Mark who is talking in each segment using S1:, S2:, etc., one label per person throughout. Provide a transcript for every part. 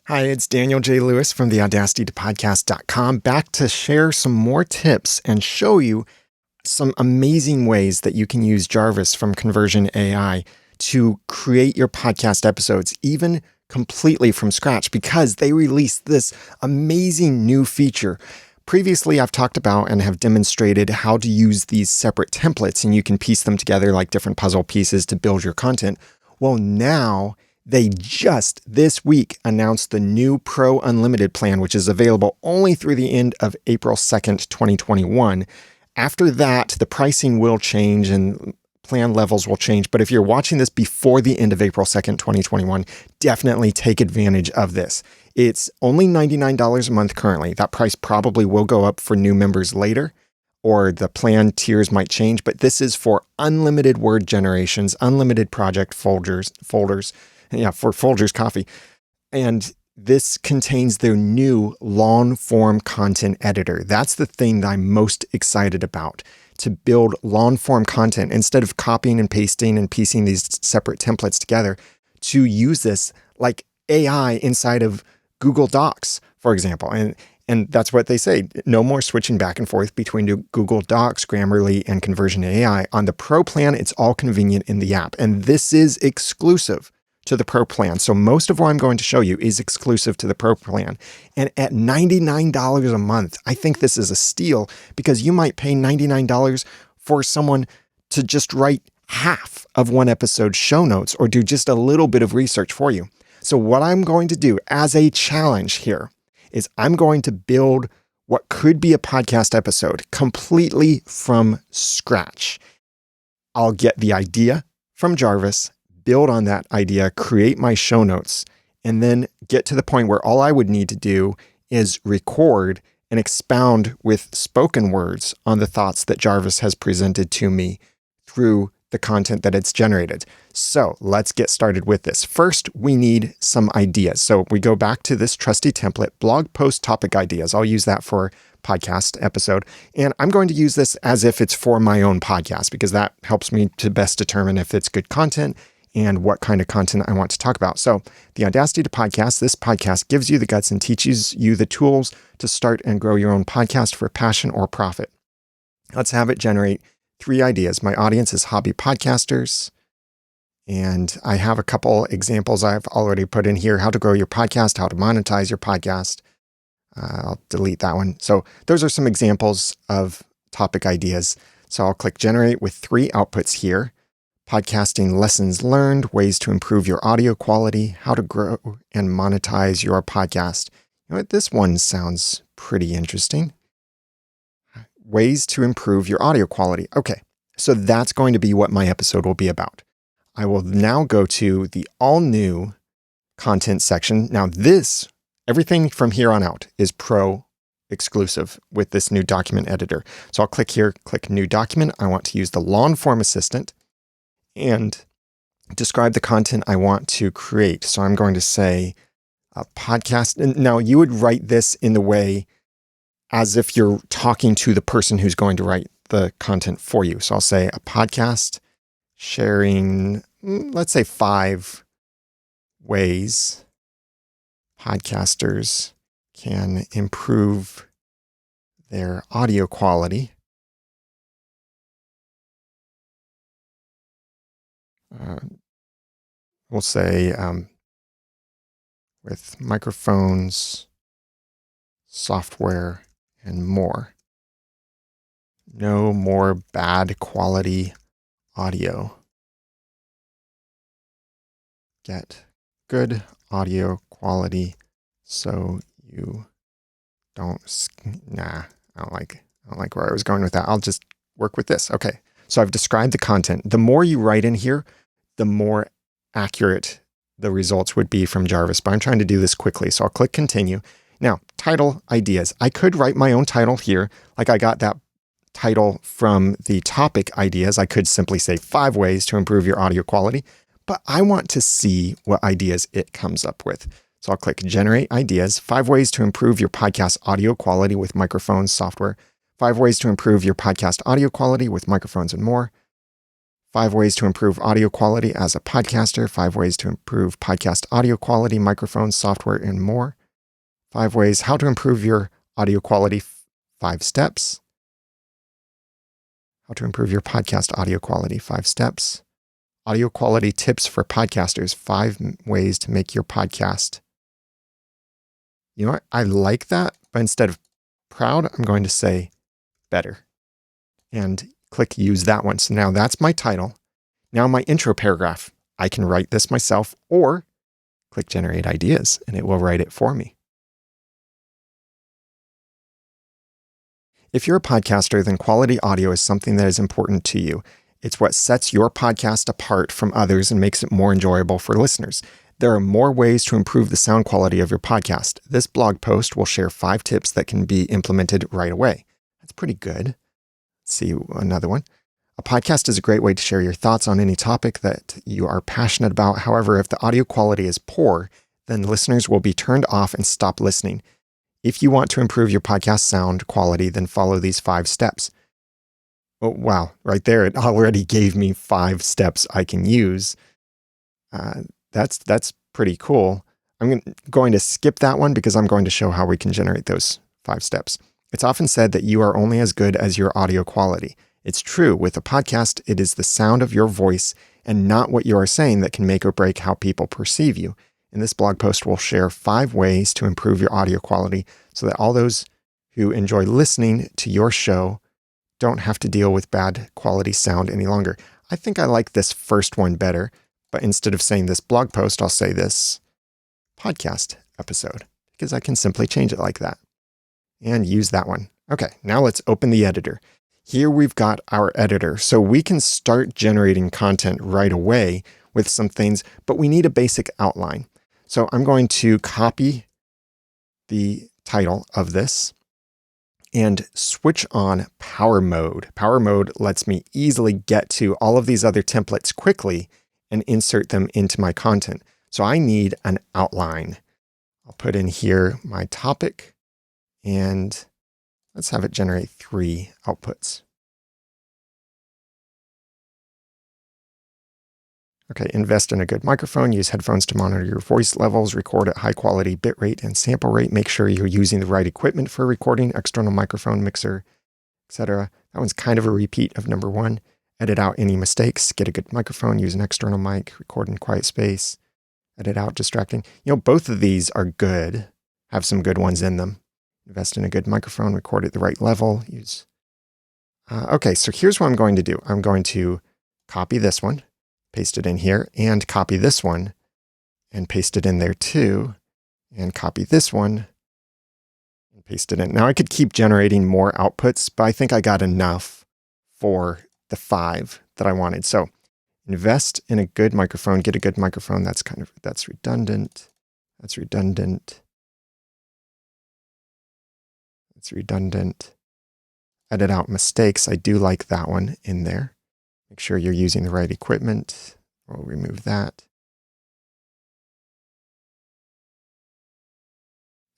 S1: Hi, it's Daniel J. Lewis from the Audacity-to-podcast.com, back to share some more tips and show you some amazing ways that you can use Jarvis from Conversion AI to create your podcast episodes, even completely from scratch, because they released this amazing new feature. Previously, I've talked about and have demonstrated how to use these separate templates, and you can piece them together like different puzzle pieces to build your content. Well, now they just this week announced the new Pro Unlimited plan, which is available only through the end of April 2nd, 2021. After that, the pricing will change and plan levels will change. But if you're watching this before the end of April 2nd, 2021, definitely take advantage of this. It's only $99 a month currently. That price probably will go up for new members later, or the plan tiers might change. But this is for unlimited word generations, unlimited project folders. Yeah, for Folgers Coffee. And this contains their new long-form content editor. That's the thing that I'm most excited about, to build long-form content instead of copying and pasting and piecing these separate templates together, to use this like AI inside of Google Docs, for example. And that's what they say. No more switching back and forth between Google Docs, Grammarly, and Conversion AI. On the Pro plan, it's all convenient in the app. And this is exclusive to the Pro plan. So most of what I'm going to show you is exclusive to the Pro plan. And at $99 a month, I think this is a steal, because you might pay $99 for someone to just write half of one episode's show notes or do just a little bit of research for you. So what I'm going to do as a challenge here is I'm going to build what could be a podcast episode completely from scratch. I'll get the idea from Jarvis, build on that idea, create my show notes, and then get to the point where all I would need to do is record and expound with spoken words on the thoughts that Jarvis has presented to me through the content that it's generated. So let's get started with this. First, we need some ideas. So we go back to this trusty template, blog post topic ideas. I'll use that for podcast episode. And I'm going to use this as if it's for my own podcast, because that helps me to best determine if it's good content and what kind of content I want to talk about. So the Audacity to Podcast, this podcast gives you the guts and teaches you the tools to start and grow your own podcast for passion or profit. Let's have it generate 3 ideas. My audience is hobby podcasters, and I have a couple examples I've already put in here: how to grow your podcast, how to monetize your podcast. I'll delete that one. So those are some examples of topic ideas. So I'll click generate with 3 outputs here: podcasting lessons learned, ways to improve your audio quality, how to grow and monetize your podcast. You know what? This one sounds pretty interesting. Ways to improve your audio quality. Okay, so that's going to be what my episode will be about. I will now go to the all-new content section. Now everything from here on out is Pro exclusive with this new document editor. So I'll click here, click New Document. I want to use the long-form assistant and describe the content I want to create. So I'm going to say a podcast. Now you would write this in the way as if you're talking to the person who's going to write the content for you. So I'll say a podcast sharing, let's say 5 ways podcasters can improve their audio quality. We'll say with microphones, software, and more. No more bad quality audio. Get good audio quality so you don't, I don't like where I was going with that. I'll just work with this. Okay. So I've described the content. The more you write in here, the more accurate the results would be from Jarvis, but I'm trying to do this quickly. So I'll click continue. Now, title ideas. I could write my own title here. Like I got that title from the topic ideas. I could simply say 5 ways to improve your audio quality, but I want to see what ideas it comes up with. So I'll click generate ideas, 5 ways to improve your podcast audio quality with microphones, software, 5 ways to improve your podcast audio quality with microphones and more, 5 ways to improve audio quality as a podcaster, 5 ways to improve podcast audio quality, microphones, software, and more. 5 ways how to improve your audio quality, 5 steps. How to improve your podcast audio quality, 5 steps. Audio quality tips for podcasters, 5 ways to make your podcast. You know what? I like that, but instead of proud, I'm going to say better. And click use that one. So now that's my title. Now my intro paragraph. I can write this myself or click generate ideas and it will write it for me. If you're a podcaster, then quality audio is something that is important to you. It's what sets your podcast apart from others and makes it more enjoyable for listeners. There are more ways to improve the sound quality of your podcast. This blog post will share 5 tips that can be implemented right away. That's pretty good. Let's see another one. A podcast is a great way to share your thoughts on any topic that you are passionate about. However, if the audio quality is poor, then listeners will be turned off and stop listening. If you want to improve your podcast sound quality, then follow these 5 steps. Oh, wow. Right there, it already gave me 5 steps I can use. That's pretty cool. I'm going to skip that one because I'm going to show how we can generate those 5 steps. It's often said that you are only as good as your audio quality. It's true. With a podcast, it is the sound of your voice and not what you are saying that can make or break how people perceive you. In this blog post, we'll share 5 ways to improve your audio quality so that all those who enjoy listening to your show don't have to deal with bad quality sound any longer. I think I like this first one better, but instead of saying this blog post, I'll say this podcast episode because I can simply change it like that and use that one. Okay, now let's open the editor. Here we've got our editor, so we can start generating content right away with some things, but we need a basic outline. So I'm going to copy the title of this and switch on power mode. Power mode lets me easily get to all of these other templates quickly and insert them into my content. So I need an outline. I'll put in here my topic and let's have it generate 3 outputs. Okay, invest in a good microphone, use headphones to monitor your voice levels, record at high quality bitrate and sample rate, make sure you're using the right equipment for recording, external microphone, mixer, etc. That one's kind of a repeat of number 1. Edit out any mistakes, get a good microphone, use an external mic, record in quiet space, edit out distracting. You know, both of these are good, have some good ones in them. Invest in a good microphone, record at the right level, use. Okay, so here's what I'm going to do. I'm going to copy this one, paste it in here, and copy this one, and paste it in there too, and copy this one, and paste it in. Now I could keep generating more outputs, but I think I got enough for the 5 that I wanted. So invest in a good microphone, get a good microphone. That's redundant. That's redundant. That's redundant. Edit out mistakes. I do like that one in there. Make sure you're using the right equipment. We'll remove that.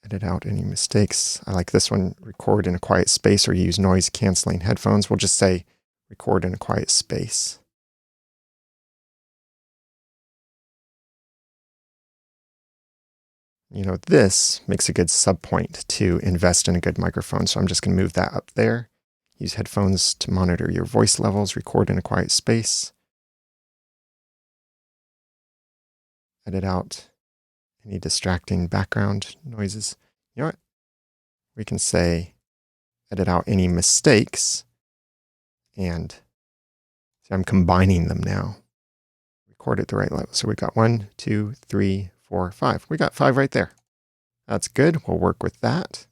S1: Edit out any mistakes. I like this one, record in a quiet space or use noise canceling headphones. We'll just say record in a quiet space. You know, this makes a good subpoint to invest in a good microphone. So I'm just going to move that up there. Use headphones to monitor your voice levels, record in a quiet space. Edit out any distracting background noises. You know what? We can say edit out any mistakes. And see, I'm combining them now. Record at the right level. So we got 1, 2, 3, 4, 5. We got 5 right there. That's good. We'll work with that.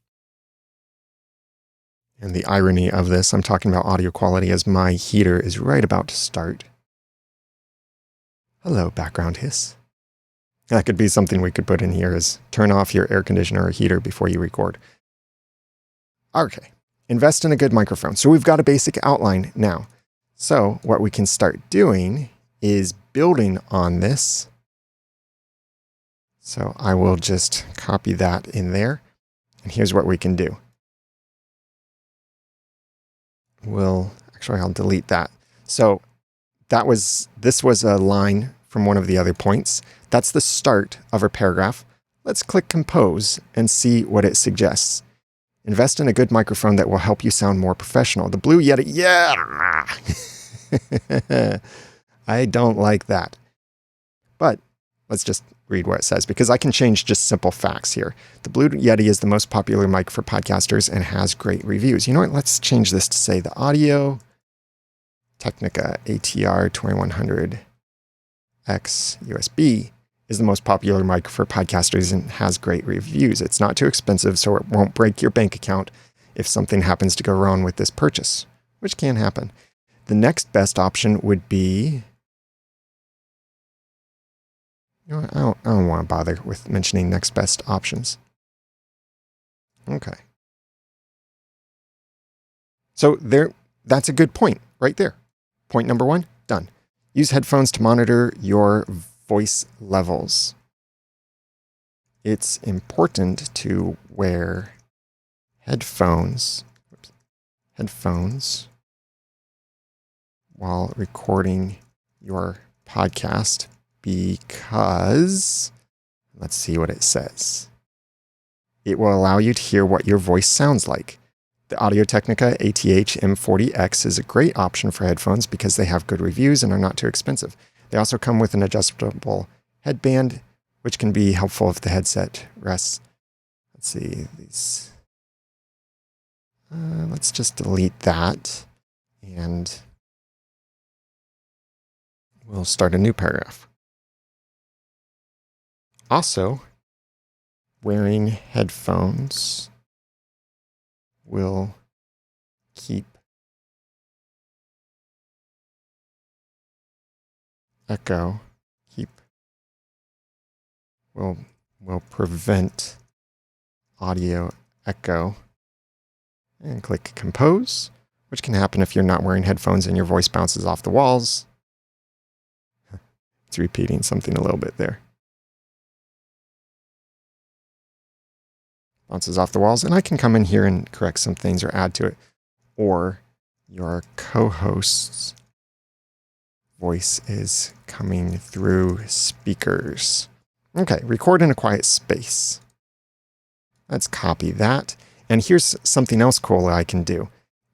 S1: And the irony of this, I'm talking about audio quality as my heater is right about to start. Hello, background hiss. That could be something we could put in here is turn off your air conditioner or heater before you record. Okay, invest in a good microphone. So we've got a basic outline now. So what we can start doing is building on this. So I will just copy that in there. And here's what we can do. I'll delete that. So this was a line from one of the other points. That's the start of our paragraph. Let's click compose and see what it suggests. Invest in a good microphone that will help you sound more professional. The Blue Yeti, yeah! I don't like that. But let's just read what it says, because I can change just simple facts here. The Blue Yeti is the most popular mic for podcasters and has great reviews. You know what? Let's change this to say the Audio Technica ATR 2100X USB is the most popular mic for podcasters and has great reviews. It's not too expensive, so it won't break your bank account if something happens to go wrong with this purchase, which can happen. The next best option would be... You know what? I don't want to bother with mentioning next best options. Okay. So that's a good point right there. Point number 1, done. Use headphones to monitor your voice levels. It's important to wear headphones while recording your podcast because, let's see what it says. It will allow you to hear what your voice sounds like. The Audio Technica ATH M40X is a great option for headphones because they have good reviews and are not too expensive. They also come with an adjustable headband, which can be helpful if the headset rests. Let's see these. Let's just delete that and we'll start a new paragraph. Also, wearing headphones will keep echo, will prevent audio echo. And click compose, which can happen if you're not wearing headphones and your voice bounces off the walls. It's repeating something a little bit there. Bounces off the walls, and I can come in here and correct some things or add to it. Or your co-host's voice is coming through speakers. Okay, record in a quiet space. Let's copy that. And here's something else cool that I can do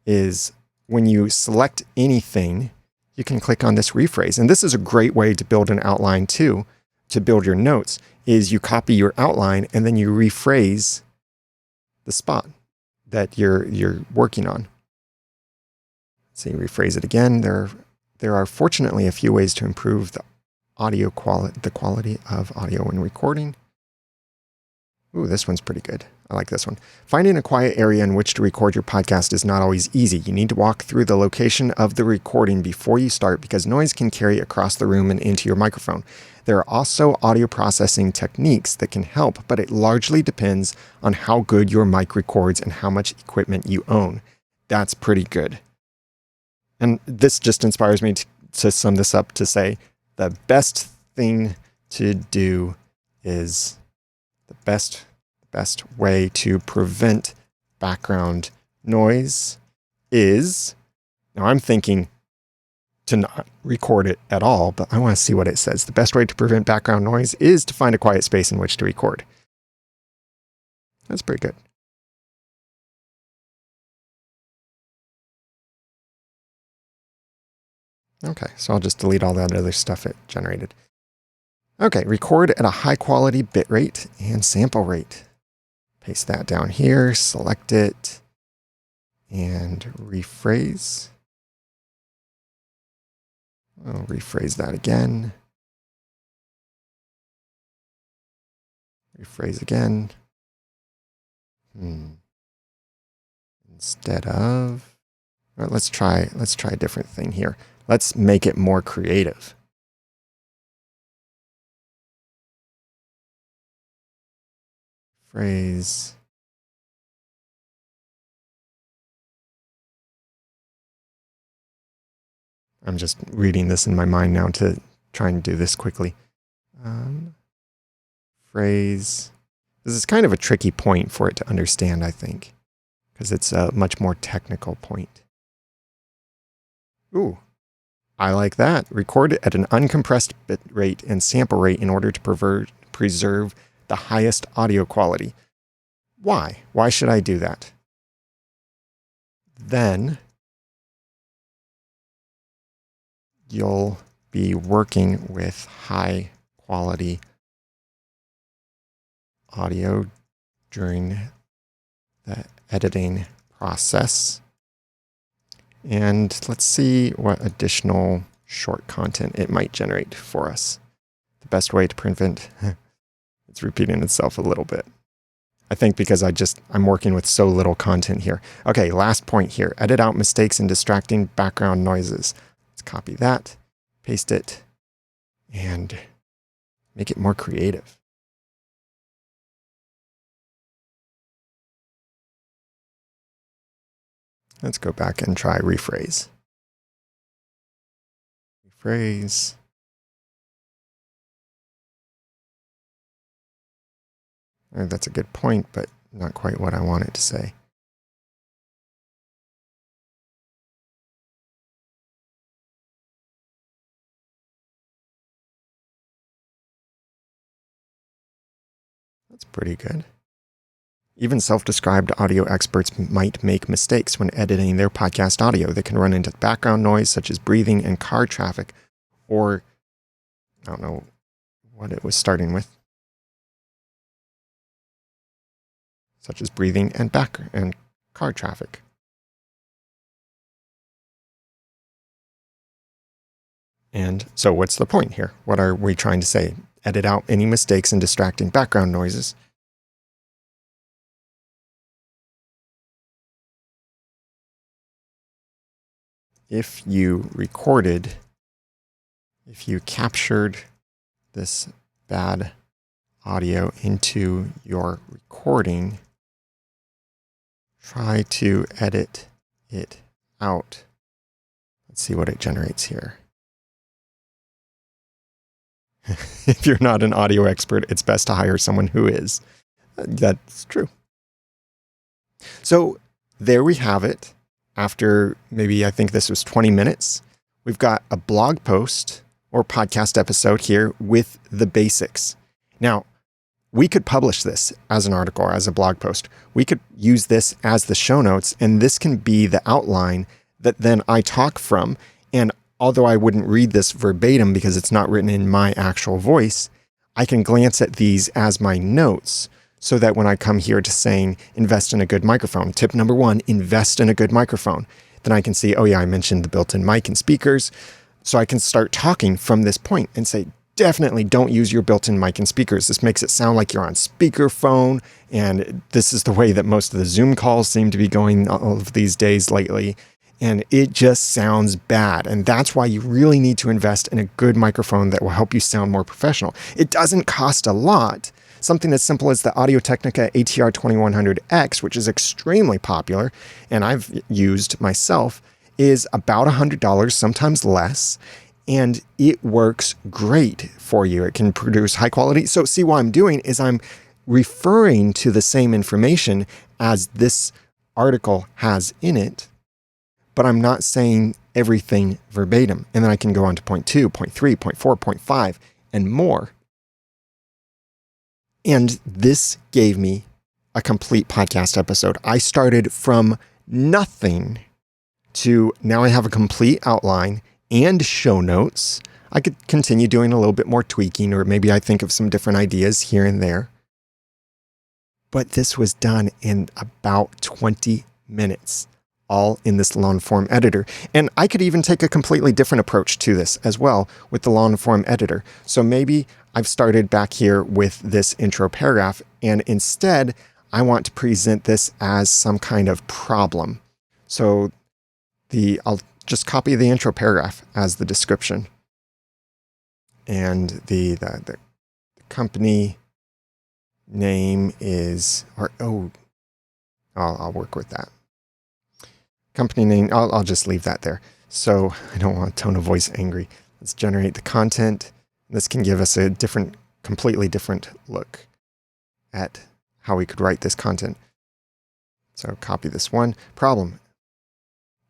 S1: is when you select anything, you can click on this rephrase. And this is a great way to build an outline too, to build your notes, is you copy your outline and then you rephrase the spot that you're working on. So you rephrase it again. There are fortunately a few ways to improve the quality of audio when recording. Ooh, this one's pretty good. I like this one. Finding a quiet area in which to record your podcast is not always easy. You need to walk through the location of the recording before you start because noise can carry across the room and into your microphone. There are also audio processing techniques that can help, but it largely depends on how good your mic records and how much equipment you own. That's pretty good. And this just inspires me to sum this up to say the best thing to do is the best way to prevent background noise is, now I'm thinking to not record it at all, but I want to see what it says. The best way to prevent background noise is to find a quiet space in which to record. That's pretty good. Okay, so I'll just delete all that other stuff it generated. Okay, record at a high quality bit rate and sample rate. Paste that down here, select it, and rephrase. I'll rephrase that again. Rephrase again. Instead of, all right, let's try a different thing here. Let's make it more creative. Phrase. I'm just reading this in my mind now to try and do this quickly. Phrase. This is kind of a tricky point for it to understand, I think, because it's a much more technical point. Ooh, I like that. Record it at an uncompressed bit rate and sample rate in order to preserve the highest audio quality. Why? Why should I do that? Then you'll be working with high quality audio during the editing process. And let's see what additional short content it might generate for us. The best way to prevent it's repeating itself a little bit. I think because I'm working with so little content here. Okay, last point here. Edit out mistakes and distracting background noises. Let's copy that, paste it, and make it more creative. Let's go back and try rephrase. Rephrase. That's a good point, but not quite what I want it to say. That's pretty good. Even self-described audio experts might make mistakes when editing their podcast audio. They can run into background noise such as breathing and car traffic, or I don't know what it was starting with, such as breathing and car traffic. And so what's the point here? What are we trying to say? Edit out any mistakes and distracting background noises. If you captured this bad audio into your recording, try to edit it out. Let's see what it generates here. If you're not an audio expert, it's best to hire someone who is. That's true. So there we have it. After maybe, I think this was 20 minutes, we've got a blog post or podcast episode here with the basics. Now, we could publish this as an article or as a blog post. We could use this as the show notes, and this can be the outline that then I talk from. And although I wouldn't read this verbatim because it's not written in my actual voice, I can glance at these as my notes so that when I come here to saying invest in a good microphone, tip number 1, invest in a good microphone, then I can see, oh yeah, I mentioned the built-in mic and speakers. So I can start talking from this point and say, definitely don't use your built-in mic and speakers. This makes it sound like you're on speakerphone. And this is the way that most of the Zoom calls seem to be going all of these days lately. And it just sounds bad. And that's why you really need to invest in a good microphone that will help you sound more professional. It doesn't cost a lot. Something as simple as the Audio-Technica ATR 2100X, which is extremely popular, and I've used myself, is about $100, sometimes less, and it works great for you. It can produce high quality. So see, what I'm doing is I'm referring to the same information as this article has in it, but I'm not saying everything verbatim. And then I can go on to point 2, point 3, point 4, point 5, and more. And this gave me a complete podcast episode. I started from nothing to now I have a complete outline and show notes. I could continue doing a little bit more tweaking, or maybe I think of some different ideas here and there. But this was done in about 20 minutes, all in this long form editor. And I could even take a completely different approach to this as well with the long form editor. So maybe I've started back here with this intro paragraph, and instead I want to present this as some kind of problem. So I'll just copy the intro paragraph as the description. And the company name is, I'll work with that. Company name, I'll just leave that there. So I don't want tone of voice angry. Let's generate the content. This can give us a completely different look at how we could write this content. So copy this one. Problem.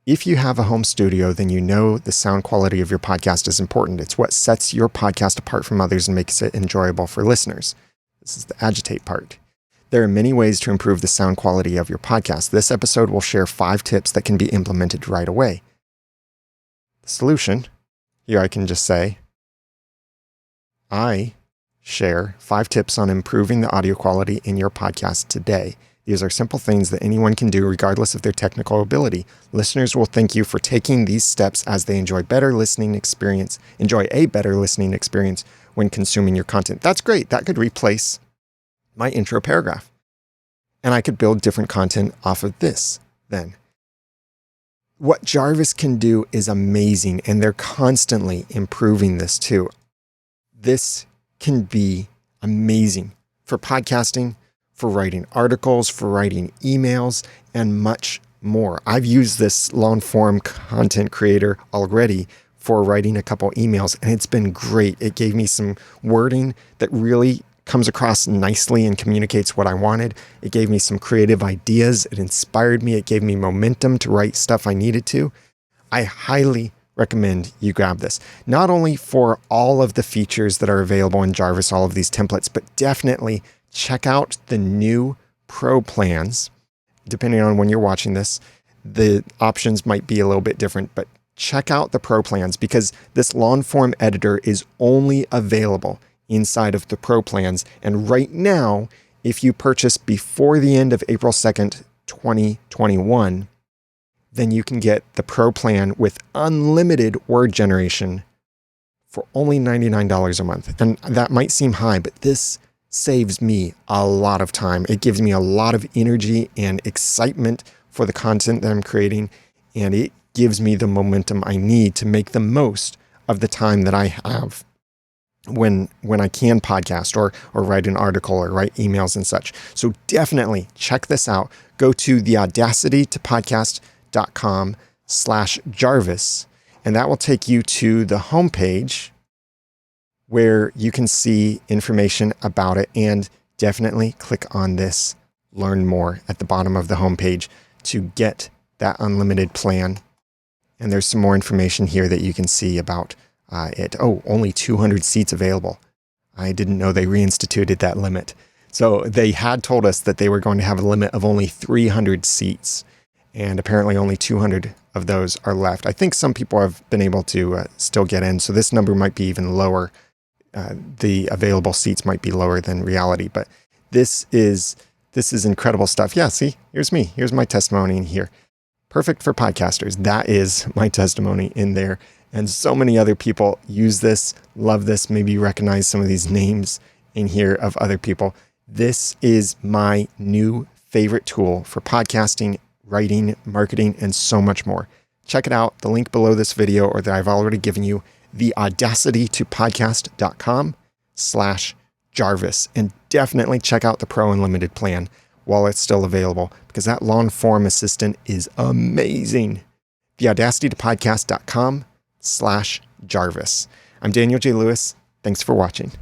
S1: If you have a home studio, then you know the sound quality of your podcast is important. It's what sets your podcast apart from others and makes it enjoyable for listeners. This is the agitate part. There are many ways to improve the sound quality of your podcast. This episode will share 5 tips that can be implemented right away. The solution, here I can just say, I share 5 tips on improving the audio quality in your podcast today. These are simple things that anyone can do regardless of their technical ability. Listeners will thank you for taking these steps as they enjoy a better listening experience when consuming your content. That's great. That could replace my intro paragraph. And I could build different content off of this then. What Jarvis can do is amazing, and they're constantly improving this too. This can be amazing for podcasting, for writing articles, for writing emails, and much more. I've used this long-form content creator already for writing a couple emails, and it's been great. It gave me some wording that really comes across nicely and communicates what I wanted. It gave me some creative ideas. It inspired me. It gave me momentum to write stuff I needed to. I highly recommend you grab this. Not only for all of the features that are available in Jarvis, all of these templates, but definitely check out the new Pro plans. Depending on when you're watching this, the options might be a little bit different, but check out the Pro plans because this long form editor is only available inside of the Pro plans. And right now, if you purchase before the end of April 2nd, 2021, then you can get the Pro plan with unlimited word generation for only $99 a month. And that might seem high, but this saves me a lot of time. It gives me a lot of energy and excitement for the content that I'm creating, and it gives me the momentum I need to make the most of the time that I have when I can podcast or write an article or write emails and such. So definitely check this out. Go to the audacitytopodcast.com/Jarvis, and that will take you to the homepage where you can see information about it, and definitely click on this learn more at the bottom of the homepage to get that unlimited plan. And there's some more information here that you can see about it. Oh, only 200 seats available. I didn't know they reinstituted that limit. So they had told us that they were going to have a limit of only 300 seats, and apparently only 200 of those are left. I think some people have been able to still get in, so this number might be even lower. The available seats might be lower than reality, but this is incredible stuff. Yeah, see, here's me. Here's my testimony in here. Perfect for podcasters. That is my testimony in there. And so many other people use this, love this, maybe recognize some of these names in here of other people. This is my new favorite tool for podcasting, writing, marketing, and so much more. Check it out. The link below this video or that I've already given you, the audacitytopodcast.com/Jarvis. And definitely check out the Pro Unlimited plan while it's still available, because that long form assistant is amazing. The audacitytopodcast.com/Jarvis. I'm Daniel J. Lewis. Thanks for watching.